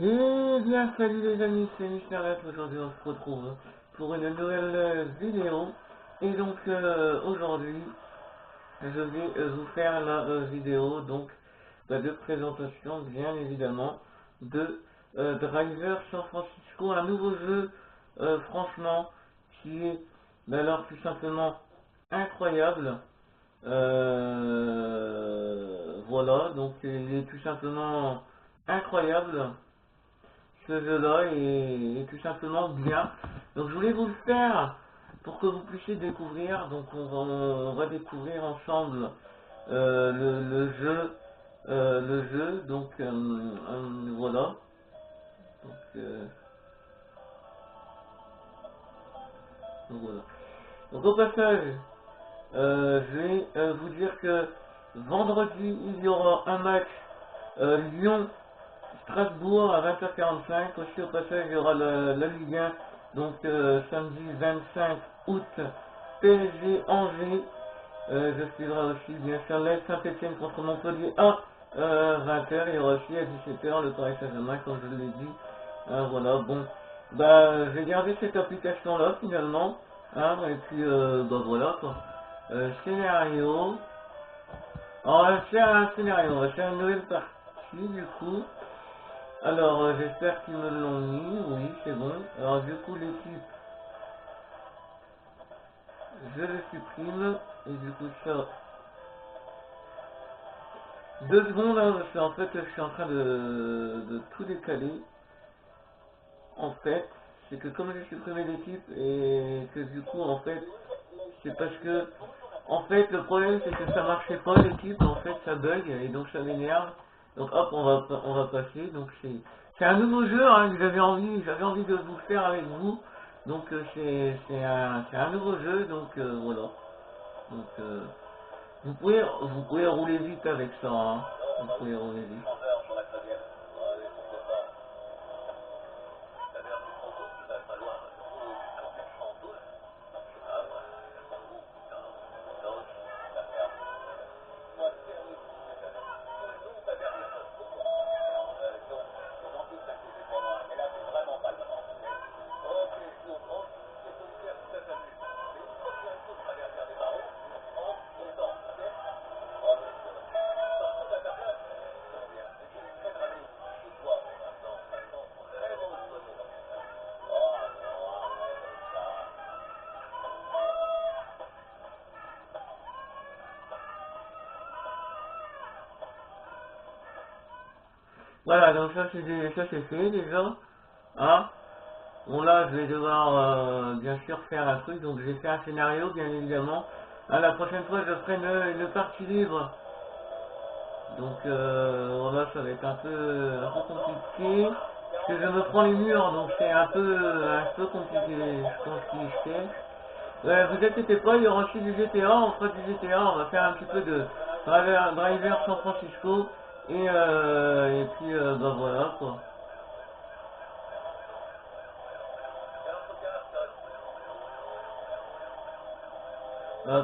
Eh bien, salut les amis, c'est Mister F. Aujourd'hui, on se retrouve pour une nouvelle vidéo. Et donc, aujourd'hui, je vais vous faire la vidéo de présentation, bien évidemment, de Driver San Francisco, un nouveau jeu, franchement, qui est alors tout simplement incroyable. Voilà, donc il est tout simplement incroyable. Ce jeu-là est tout simplement bien. Donc je voulais vous le faire pour que vous puissiez découvrir. Donc on va découvrir ensemble le jeu. Voilà. Donc, euh, donc, voilà. Donc au passage, je vais vous dire que vendredi il y aura un match Lyon Strasbourg à 20h45. Aussi au passage, il y aura la Ligue 1. Donc samedi 25 août, PSG Angers. Je suivrai aussi bien sûr l'AS Saint-Etienne contre Montpellier à 20h. Il y aura aussi à 17h le Paris Saint-Germain, comme je l'ai dit. Voilà, bon. Bah, j'ai gardé cette application-là finalement. Et puis, bah voilà quoi. Scénario. On va faire un scénario. On va faire une nouvelle partie du coup. Alors, j'espère qu'ils me l'ont mis. Oui, c'est bon. Alors, du coup, l'équipe, je le supprime. Et du coup, ça. 2 secondes, hein, parce qu'en fait, je suis en train de tout décaler. En fait, c'est que comme j'ai supprimé l'équipe et que du coup, en fait, c'est parce que. En fait, le problème, c'est que ça marchait pas l'équipe. En fait, ça bug et donc ça m'énerve. Donc, hop, on va passer. Donc, c'est un nouveau jeu hein, que j'avais envie de vous faire avec vous. Donc c'est un nouveau jeu, donc voilà. Donc vous pouvez rouler vite avec ça, hein. Vous pouvez rouler vite. Voilà, donc ça c'est fait déjà. Hein. Bon là je vais devoir bien sûr faire un truc, donc j'ai fait un scénario bien évidemment. La prochaine fois je ferai une partie libre. Donc voilà, ça va être un peu compliqué. Parce que je me prends les murs, donc c'est un peu compliqué. Ouais, vous inquiétez pas, il y aura aussi du GTA, on fera du GTA, on va faire un petit peu de Driver San Francisco. Et puis bah voilà quoi.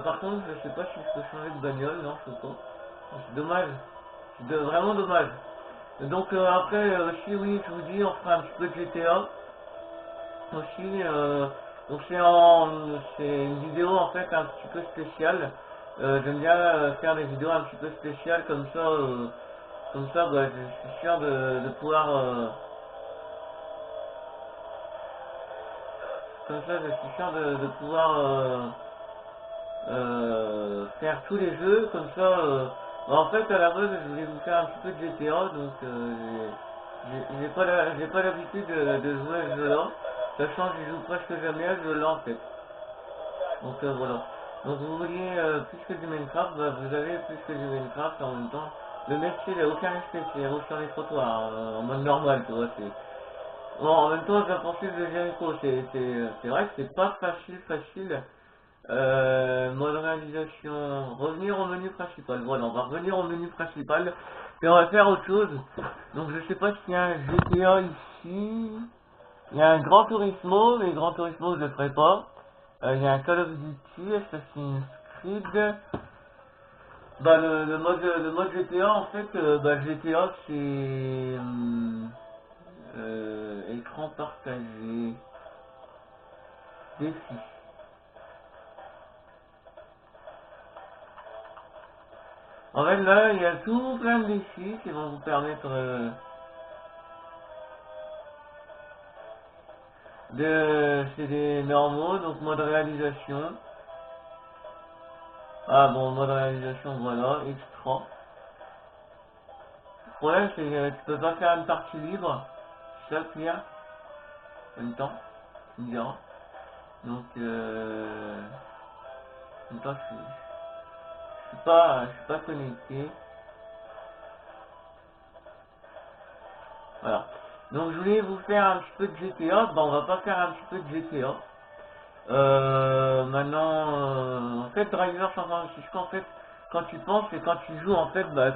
Par contre, je sais pas si je peux changer de bagnole, non, je peux pas. C'est dommage, vraiment dommage. Donc après aussi oui, je vous dis, on fera un petit peu de GTA aussi. Donc c'est une vidéo en fait un petit peu spéciale. J'aime bien faire des vidéos un petit peu spéciales comme ça, bah, je suis sûr de pouvoir comme ça je suis sûr de pouvoir faire tous les jeux comme ça. En fait, à la base, je voulais vous faire un petit peu de GTA, donc j'ai pas l'habitude de jouer à ce jeu-là, sachant que je joue presque jamais à ce jeu-là en fait. Donc voilà. Donc vous vouliez plus que du Minecraft, bah, vous avez plus que du Minecraft en même temps. Le mec, il n'a aucun respect, c'est roule sur les trottoirs, en mode normal, tu vois. Bon, en même temps, je la poursuite de Jericho, c'est vrai que c'est pas facile. Mode réalisation, revenir au menu principal. Voilà, on va revenir au menu principal et on va faire autre chose. Donc je sais pas s'il y a un GTA ici. Il y a un Gran Turismo, mais Gran Turismo je le ferai pas. Il y a un Call of Duty, Assassin's Creed. Bah le mode GTA en fait, bah GTA c'est partager. Défi. En fait, là, il y a tout plein de défis qui vont vous permettre c'est des normaux, donc mode réalisation. Ah bon, mode réalisation, voilà, extra. Le problème, c'est que tu peux pas faire une partie libre. C'est ça le pire. En même temps, tu me diras. Donc, en même temps, je suis pas connecté. Voilà. Donc, je voulais vous faire un petit peu de GTA. Bon, on va pas faire un petit peu de GTA. Maintenant, en fait, Driver 126, en fait, quand tu penses et quand tu joues, en fait, bah,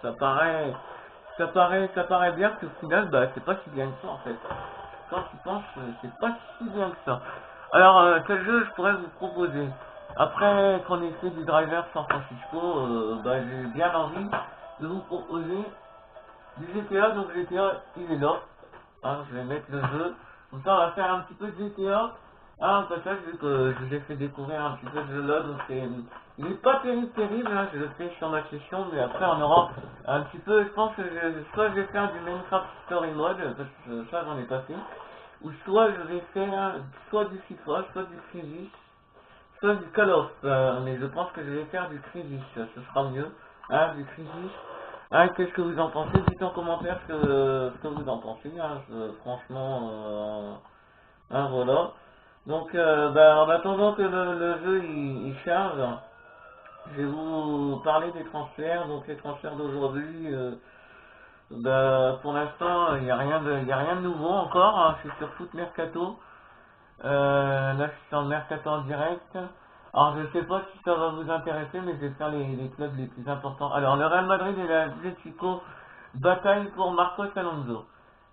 ça paraît bien que au final, bah, c'est pas si bien que ça, en fait. Quand tu penses, c'est pas si bien que ça. Alors, quel jeu je pourrais vous proposer? Après qu'on ait fait du Driver San Francisco, bah, j'ai bien envie de vous proposer du GTA. Donc GTA, il est là. Hein, je vais mettre le jeu. Comme ça, on va faire un petit peu de GTA. Ah, au passage, vu que je vous ai fait découvrir un petit peu de jeu là, donc il est pas terrible, hein, je le fais sur ma session, mais après on aura un petit peu, je pense que soit je vais faire du Minecraft Story Mode, parce que ça j'en ai pas fait, ou soit je vais faire soit du FIFA, soit du Crisis, soit du Call of, mais je pense que je vais faire du Crisis, ce sera mieux, hein, du Crisis. Ah, qu'est-ce que vous en pensez? Dites en commentaire ce que vous en pensez, hein, franchement, hein, voilà. Donc, bah, en attendant que le jeu il charge, je vais vous parler des transferts. Donc, les transferts d'aujourd'hui, bah, pour l'instant, il n'y a y a rien de nouveau encore, hein. Je suis sur Foot Mercato. Là, je suis en Mercato en direct. Alors, je sais pas si ça va vous intéresser, mais je vais faire les clubs les plus importants. Alors, le Real Madrid et l'Atlético bataillent pour Marcos Alonso.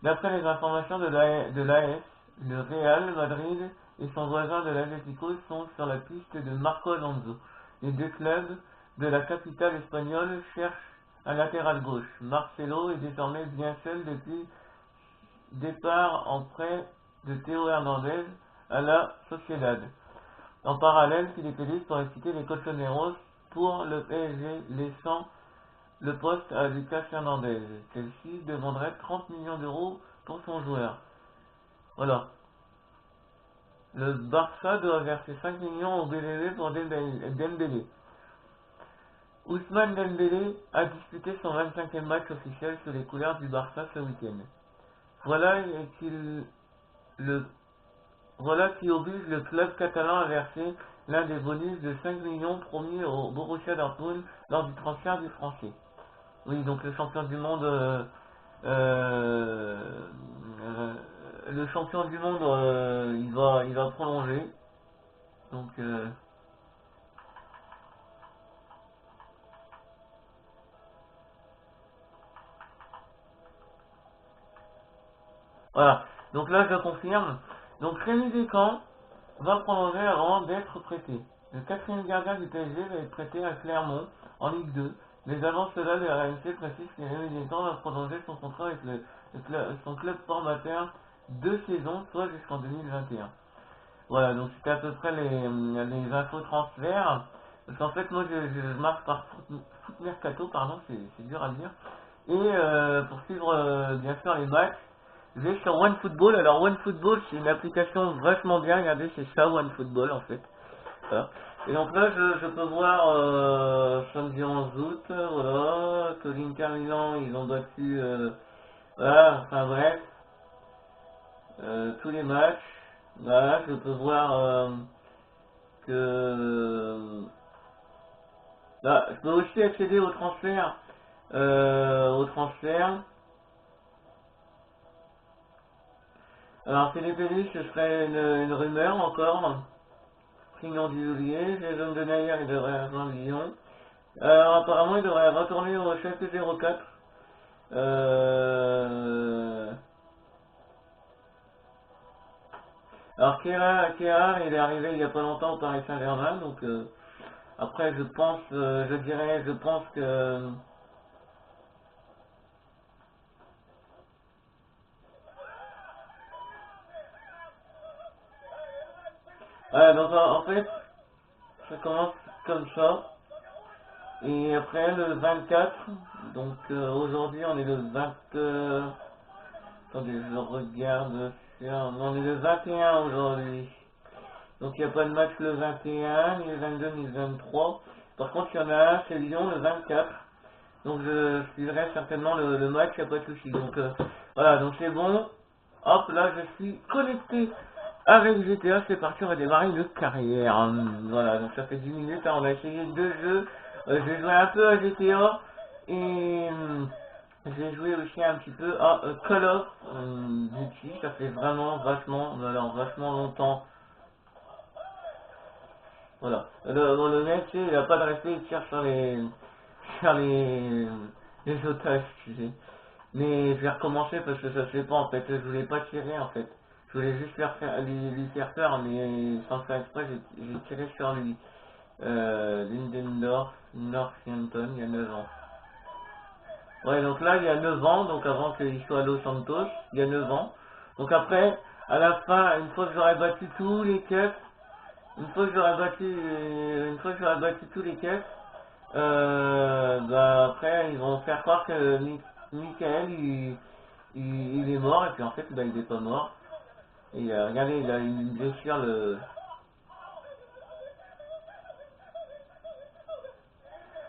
D'après les informations de l'AS, le Real Madrid et son voisin de l'Atlético sont sur la piste de Marco Alonso. Les deux clubs de la capitale espagnole cherchent un latéral gauche. Marcelo est désormais bien seul depuis départ en prêt de Théo Hernandez à la Sociedad. En parallèle, Philippe Luis pourrait quitter les Colchoneros pour le PSG, laissant le poste à Lucas Hernandez. Celle-ci demanderait 30 millions d'euros pour son joueur. Voilà. Le Barça doit verser 5 millions au BVB pour Dembélé. Ousmane Dembélé a disputé son 25e match officiel sous les couleurs du Barça ce week-end. Voilà le Voilà qui oblige le club catalan à verser l'un des bonus de 5 millions promis au Borussia Dortmund lors du transfert du Français. Oui, donc le champion du monde, euh, euh, le champion du monde, il va prolonger. Donc voilà. Donc là, je confirme. Donc Rémi Descamps va prolonger avant d'être prêté. Le quatrième gardien du PSG va être prêté à Clermont en Ligue 2. Les annonces là de la RMC précisent que Rémi Descamps va prolonger son contrat avec son club formateur 2 saisons, soit jusqu'en 2021. Voilà, donc c'était à peu près les infos transferts. Parce qu'en fait, moi je marche par Foot Mercato, pardon, c'est dur à dire. Et pour suivre bien sûr les matchs, je vais sur OneFootball. Alors OneFootball, c'est une application vachement bien, regardez, c'est ça OneFootball en fait. Voilà. Et donc là, je peux voir samedi 11 août, voilà, que l'Inter Milan, ils ont battu, voilà, enfin bref, tous les matchs. Voilà, je peux voir que... Là, je peux aussi accéder au transfert. Au transfert. Alors, Philippe Luis, ce serait une rumeur encore. Sinon du Julier, Jason Denayer, il devrait rejoindre Lyon. Alors, apparemment, il devrait retourner au Schalke 04. Euh... Alors, Kehrer, il est arrivé il y a pas longtemps au Paris Saint-Germain, donc après, je pense que Voilà, donc en fait, ça commence comme ça. Et après le 24, donc aujourd'hui on est le 20... attendez, je regarde on est le 21 aujourd'hui. Donc il n'y a pas de match le 21, ni le 22, ni le 23. Par contre il y en a un, c'est Lyon le 24. Donc je suivrai certainement le match, il n'y a pas de souci. Donc voilà, donc c'est bon. Hop, là je suis connecté avec GTA, c'est parti, on va démarrer une carrière. Voilà, donc ça fait 10 minutes, hein, on a essayé deux jeux. J'ai joué un peu à GTA et j'ai joué aussi un petit peu à Call of Duty. Ça fait vraiment alors, vachement longtemps. Voilà. Le mec, tu sais, il a pas de respect, il tire sur les otages, tu sais. Mais je vais recommencer parce que ça se fait pas en fait. Je voulais pas tirer en fait. Je voulais juste lui faire peur, mais sans faire exprès, j'ai tiré sur lui. Lindendorf, Northampton, il y a 9 ans. Ouais, donc là, il y a 9 ans, donc avant qu'il soit à Los Santos, il y a 9 ans. Donc après, à la fin, une fois que j'aurai battu tous les keufs, une fois que j'aurai battu tous les keufs, bah après, ils vont faire croire que Michael, il est mort, et puis en fait, bah, il est pas mort. Et regardez, il a une blessure,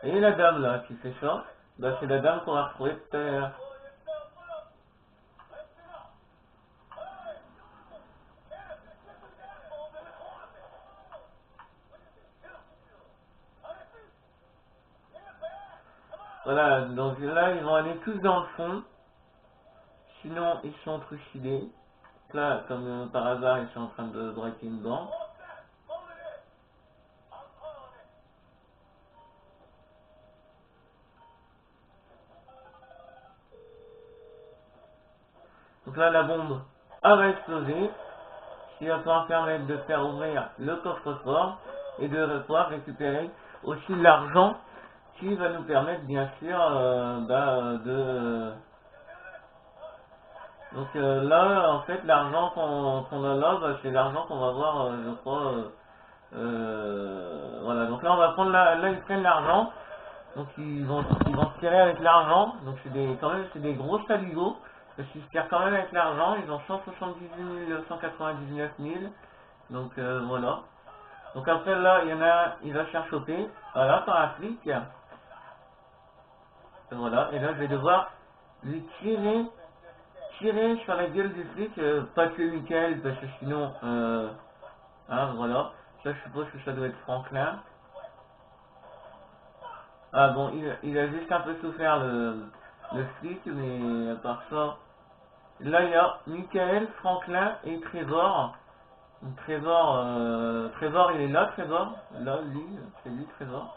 Et la dame là qui fait ça, bah c'est la dame qu'on a retrouvée tout à l'heure. Voilà, donc là ils vont aller tous dans le fond, sinon ils sont trucidés. Là, comme par hasard, ils sont en train de braquer une banque. Donc là la bombe va exploser, ce qui va pouvoir permettre de faire ouvrir le coffre-fort et de pouvoir récupérer aussi l'argent qui va nous permettre bien sûr donc là en fait l'argent qu'on a là bah, c'est l'argent qu'on va voir je crois voilà donc là on va prendre là ils prennent l'argent donc ils vont se tirer avec l'argent donc c'est des quand même c'est des gros saligots parce qu'ils se tirent quand même avec l'argent ils ont 178 000 199 000 donc voilà donc après là il y en a un il va se faire choper voilà par un flic voilà et là je vais devoir lui tirer sur la gueule du flic, pas tuer Michael parce que sinon, hein, voilà. Ça, je suppose que ça doit être Franklin. Ah bon, il a juste un peu souffert le flic, mais à part ça, là il y a Michael, Franklin et Trevor. Trevor il est là, Trevor. Là, lui, c'est lui, Trevor.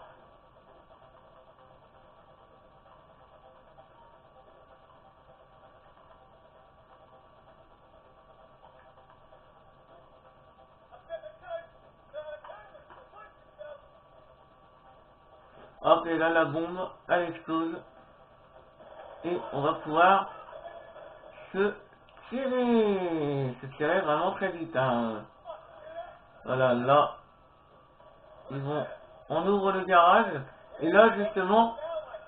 Hop, et là la bombe, elle explose. Et on va pouvoir se tirer vraiment très vite. Hein. Voilà, là, on ouvre le garage, et là, justement,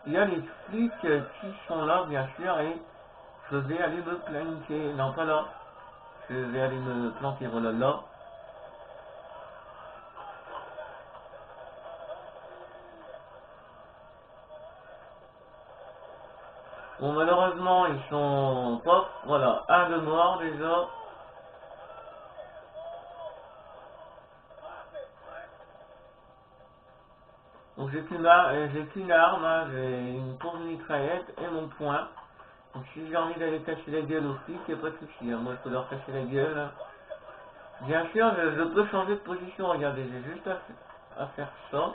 il y a les flics qui sont là, bien sûr, et je vais aller me planquer. Non, pas là. Je vais aller me planquer, voilà, là. Bon, malheureusement, ils sont pas, voilà, un de mort déjà. Donc j'ai qu'une arme, hein, j'ai une pauvre mitraillette et mon poing. Donc si j'ai envie d'aller casser la gueule aux flics, y a pas de souci, hein. Moi je peux leur casser la gueule. Hein. Bien sûr, je peux changer de position, regardez, j'ai juste à faire ça,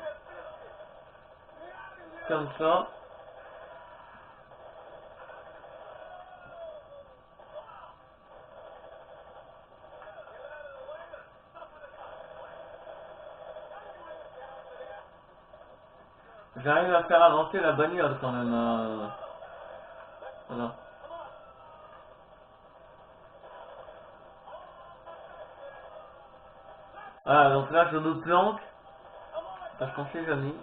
comme ça. J'arrive à faire avancer la bagnole quand même. Voilà. Voilà, donc là je me planque, parce qu'on sait jamais.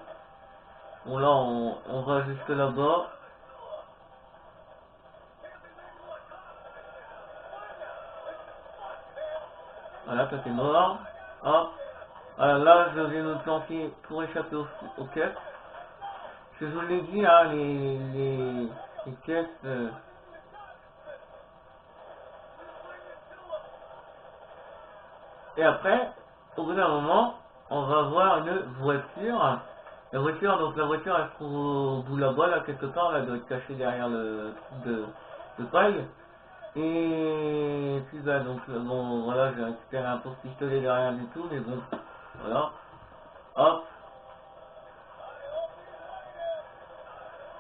Bon là on va jusque là-bas. Voilà, toi t'es mort. Hop. Voilà, là je vais me planquer pour échapper aux caisses. Je vous l'ai dit, hein, les caisses... Et après, au bout d'un moment, on va voir une voiture. Donc la voiture elle se trouve au bout là-bas, là quelque part, là, elle doit être cachée derrière le truc de paille. Et puis bah donc bon voilà, j'ai récupéré un pauvre pistolet de rien du tout, mais bon, voilà. Hop,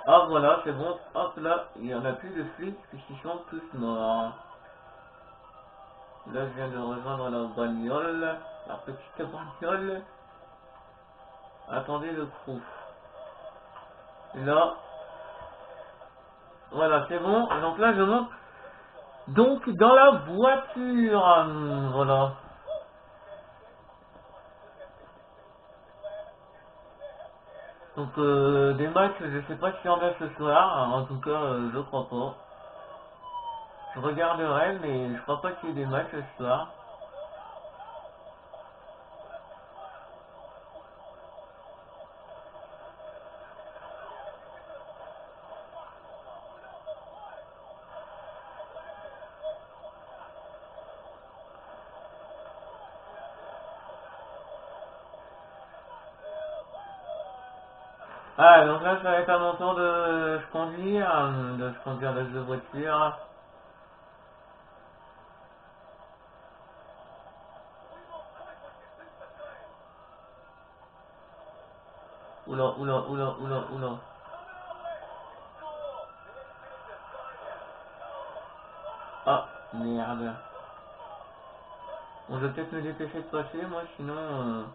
hop voilà, c'est bon, hop là, il y en a plus de flics puisqu'ils sont tous morts. Là je viens de rejoindre la bagnole, la petite bagnole. Attendez le crew. Et là, voilà, c'est bon. Donc là je monte donc dans la voiture. Voilà. Donc des matchs, je sais pas s'il y en a ce soir, en tout cas je crois pas. Je regarderai, mais je crois pas qu'il y ait des matchs ce soir. Ah, donc là ça va être à mon tour de conduire, de conduire la voiture. Oula, oula, oula, oula, oula. Ah, merde. Bon, je vais peut-être me dépêcher de passer, moi, sinon,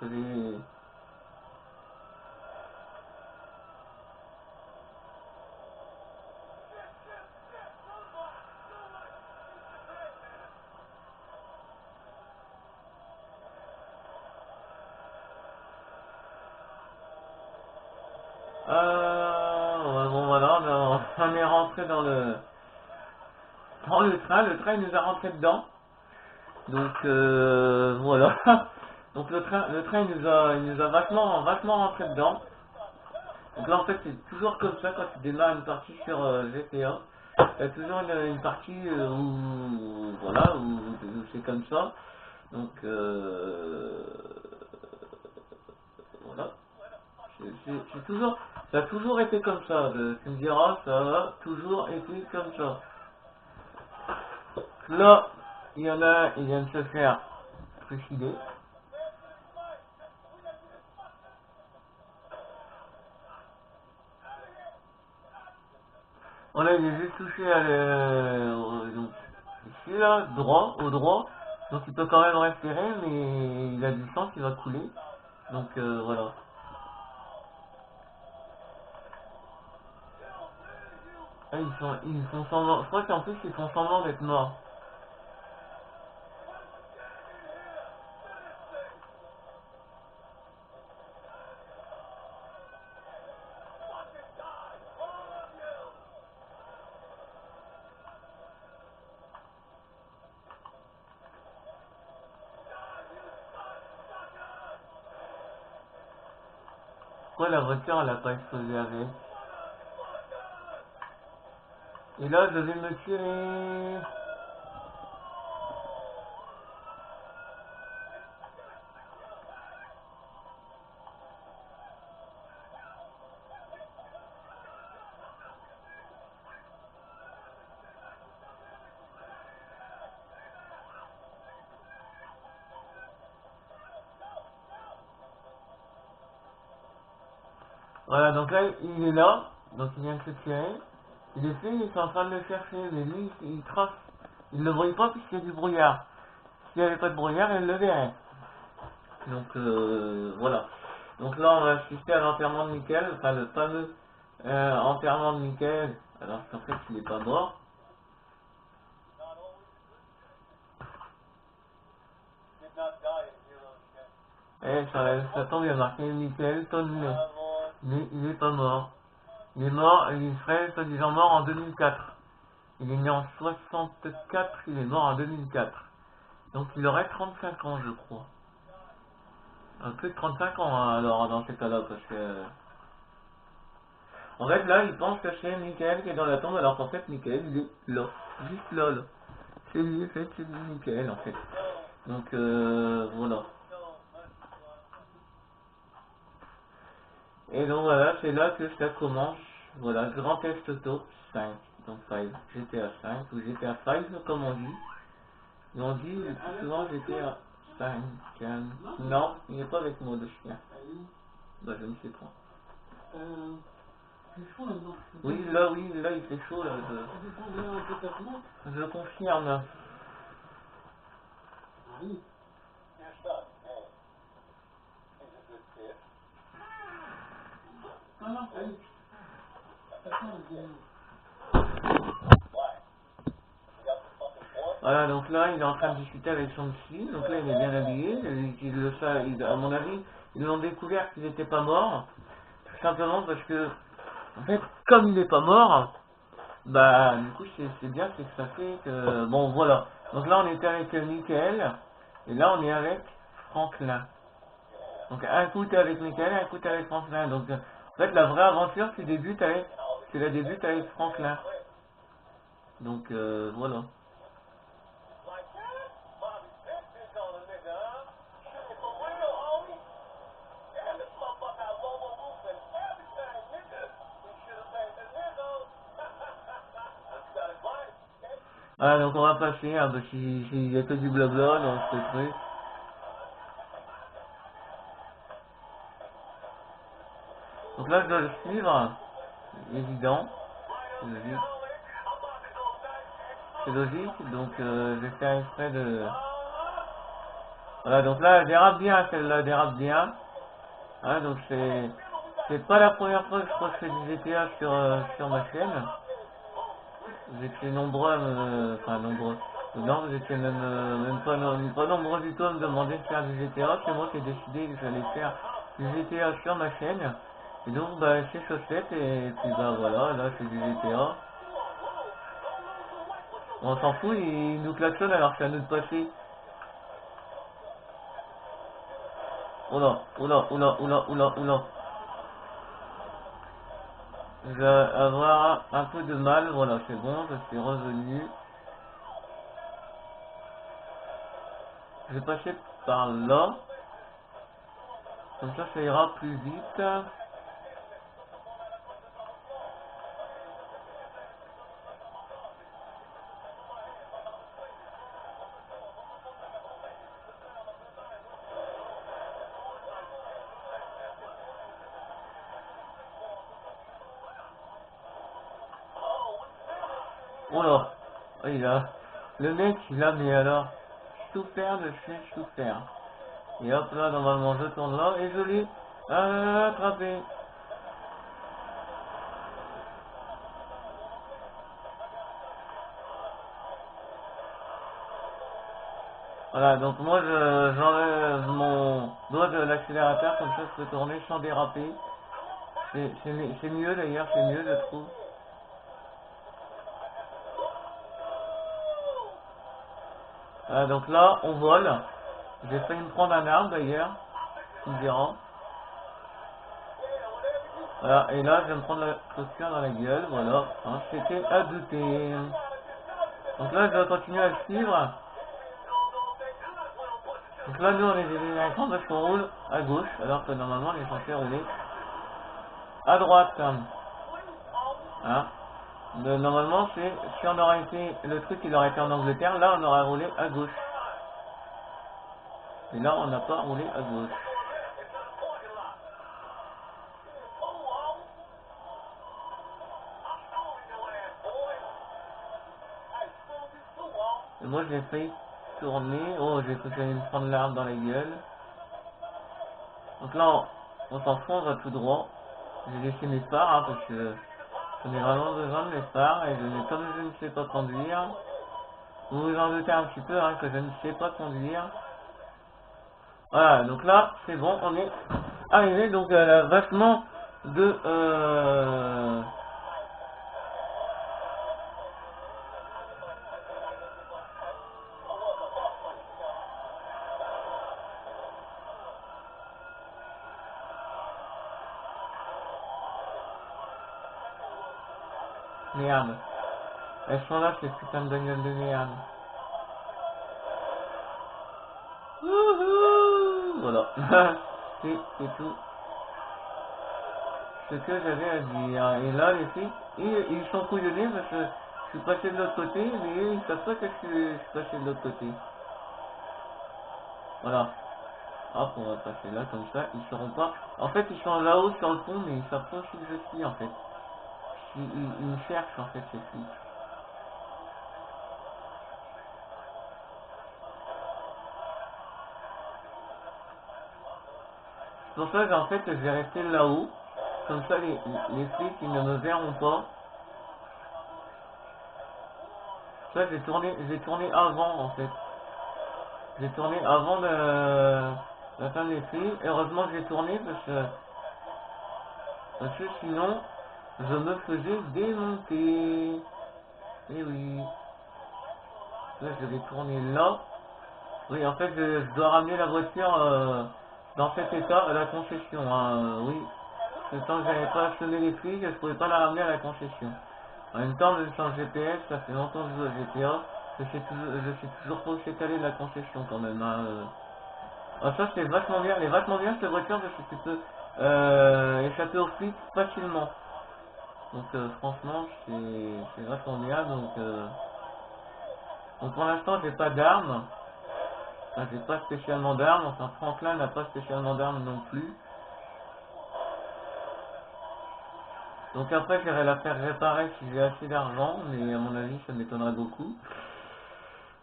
je vais... Ouais, bon, voilà, on est rentré dans le train il nous a rentré dedans. Donc, voilà. Donc, le train il nous a vachement rentré dedans. Donc là, en fait, c'est toujours comme ça quand tu démarres une partie sur GTA. Il y a toujours une partie où, voilà, où c'est comme ça. Donc, voilà. C'est toujours, ça a toujours été comme ça. Tu me diras, ça a toujours été comme ça. Là, il y en a un, il vient de se faire trucider. Voilà, il est juste touché à donc, ici, là, droit, au droit. Donc il peut quand même respirer, mais il a du sang qui va couler. Donc voilà. Ah, ils font semblant. Je crois qu'en plus ils font semblant d'être morts. Pourquoi la voiture elle a pas explosé avec? Et là je vais me tirer. Voilà, donc là il est là. Donc il vient de se tirer. Il est fait, ils sont en train de le chercher, mais lui il trace. Il ne le voit pas puisqu'il y a du brouillard. S'il n'y avait pas de brouillard, il le verrait. Donc voilà. Donc là on va assister à l'enterrement de Michael, enfin le fameux enterrement de Michael. Alors qu'en fait il n'est pas mort. Et ça tombe, il y a marqué Michael Tonley. Mais il est pas mort. Il est mort, il serait soi-disant mort en 2004. Il est né en 64, il est mort en 2004. Donc il aurait 35 ans, je crois. Un peu de 35 ans, hein, alors, dans ces cas-là, parce que... En fait, là, il pense que c'est Michael qui est dans la tombe, alors qu'en fait, Michael, il est là. Juste là, là. C'est lui, en fait, c'est lui, Michael, en fait. Donc, voilà. Et donc, voilà, c'est là que ça commence. Voilà, Grand Theft Auto 5. Donc, 5. GTA 5, ou GTA 5, comme on dit. Et on dit le plus souvent GTA 5. Non, il n'est pas avec moi, le chien. Bah, je ne sais pas. C'est chaud là-dedans. Oui, là, il fait chaud, là. Je confirme. Oui. Non, non, allez. Voilà, donc là, il est en train de discuter avec son psy. Donc là, il est bien habillé. À mon avis, ils l'ont découvert qu'il n'était pas mort. Tout simplement parce que, en fait, comme il n'est pas mort, bah, du coup, c'est bien, c'est que ça fait que... Bon, voilà. Donc là, on était avec Michael. Et là, on est avec Franklin. Donc un coup t'es avec Michael, un coup t'es avec Franklin. Donc en fait la vraie aventure tu la débutes avec Franklin. Donc voilà. Ah donc on va passer, hein, parce qu'il y a que du blabla dans ce truc. Donc là je dois le suivre, évident, c'est logique. C'est logique, donc je vais faire exprès de... Voilà, donc là elle dérape bien, celle-là elle dérape bien. Hein, donc c'est pas la première fois que je crois que je fais du GTA sur ma chaîne. Vous étiez nombreux à me... Enfin, nombreux. Non, vous étiez même pas nombreux du tout à me demander de faire du GTA. C'est moi qui ai décidé que j'allais faire du GTA sur ma chaîne. Et donc, bah, c'est chaussette et puis, bah, voilà, là, c'est du GTA. On s'en fout, il nous klaxonne alors que c'est à nous de passer. Oula, oula, oula, oula, oula, oula. Je vais avoir un peu de mal. Voilà, c'est bon, je suis revenu. Je vais passer par là. Comme ça ira plus vite. Oh là, oh, le mec il a mais alors souffert de chez souffert. Et hop là normalement je tourne là et je l'ai attrapé. Voilà donc moi j'enlève mon doigt de l'accélérateur comme ça je peux tourner sans déraper. C'est mieux d'ailleurs, c'est mieux je trouve. Voilà, donc là on vole. J'ai failli me prendre un arbre d'ailleurs, tu me diras. Voilà, et là je vais me prendre la clôture dans la gueule, voilà, hein, c'était à douter. Donc là je dois continuer à le suivre. Donc là nous on est des délinquants parce qu'on roule à gauche, alors que normalement on est censé rouler à droite. Hein. Normalement c'est, si on aurait été, le truc il aurait été en Angleterre, là on aurait roulé à gauche. Et là on n'a pas roulé à gauche. Et moi j'ai failli tourner, oh j'ai cru que j'allais me prendre l'arbre dans la gueule. Donc là on s'en fout, on va tout droit. J'ai laissé mes phares hein, parce que j'en ai vraiment besoin de mes phares et comme je ne sais pas conduire, vous vous en doutez un petit peu hein, que je ne sais pas conduire. Voilà, donc là, c'est bon, on est arrivé donc à l'avancement de... Merde. Elles sont là, ces putains de bagnoles de merde. Wouhou, voilà. c'est tout ce que j'avais à dire. Et là, les filles, ils sont couillonnés parce que je suis passé de l'autre côté, mais ils savent pas que je suis passé de l'autre côté. Voilà. Hop, on va passer là, comme ça, ils seront pas... En fait, ils sont là-haut sur le pont, mais ils savent pas où je suis, en fait. Ils me cherchent, en fait, ces filles. C'est pour ça qu'en fait, je vais rester là-haut. Comme ça, les flics, ils ne me verront pas. Ça, j'ai tourné avant, en fait. J'ai tourné avant la fin des films. Heureusement que j'ai tourné parce que sinon, je me faisais démonter. Et oui. Là, je vais tourner là. Oui, en fait, je dois ramener la voiture dans cet état à la concession. Hein. Oui. Le temps que j'avais pas sonné les flics, je ne pouvais pas la ramener à la concession. En même temps, même sans GPS, ça fait longtemps que je joue à GTA. Je sais toujours pas où c'est allé de la concession quand même. Hein. Ah, ça c'est vachement bien, elle est vachement bien cette voiture parce que tu peux échapper aux flics facilement. Donc franchement c'est vachement bien. Donc pour l'instant j'ai pas d'armes. Enfin, j'ai pas spécialement d'armes. Enfin Franklin n'a pas spécialement d'armes non plus. Donc après j'irai la faire réparer si j'ai assez d'argent, mais à mon avis ça m'étonnerait beaucoup.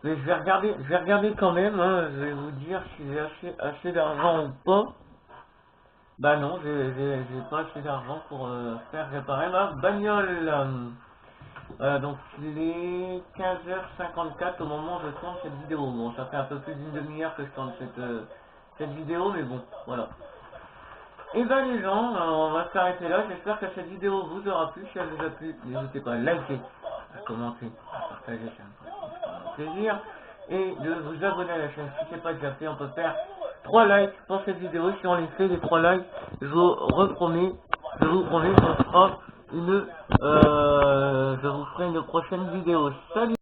Mais je vais regarder quand même, hein, je vais vous dire si j'ai assez d'argent ou pas. Bah non, j'ai pas assez d'argent pour faire réparer ma bagnole. Donc il est 15h54 au moment où je tourne cette vidéo. Bon, ça fait un peu plus d'une demi-heure que je tourne cette vidéo, mais bon, voilà. Et ben les gens, on va s'arrêter là. J'espère que cette vidéo vous aura plu. Si elle vous a plu, n'hésitez pas à liker, à commenter, à partager, c'est un plaisir. Et de vous abonner à la chaîne si ce n'est pas déjà fait. On peut faire 3 likes pour cette vidéo. Si on les fait, les 3 likes, je vous promets, je vous ferai une prochaine vidéo. Salut!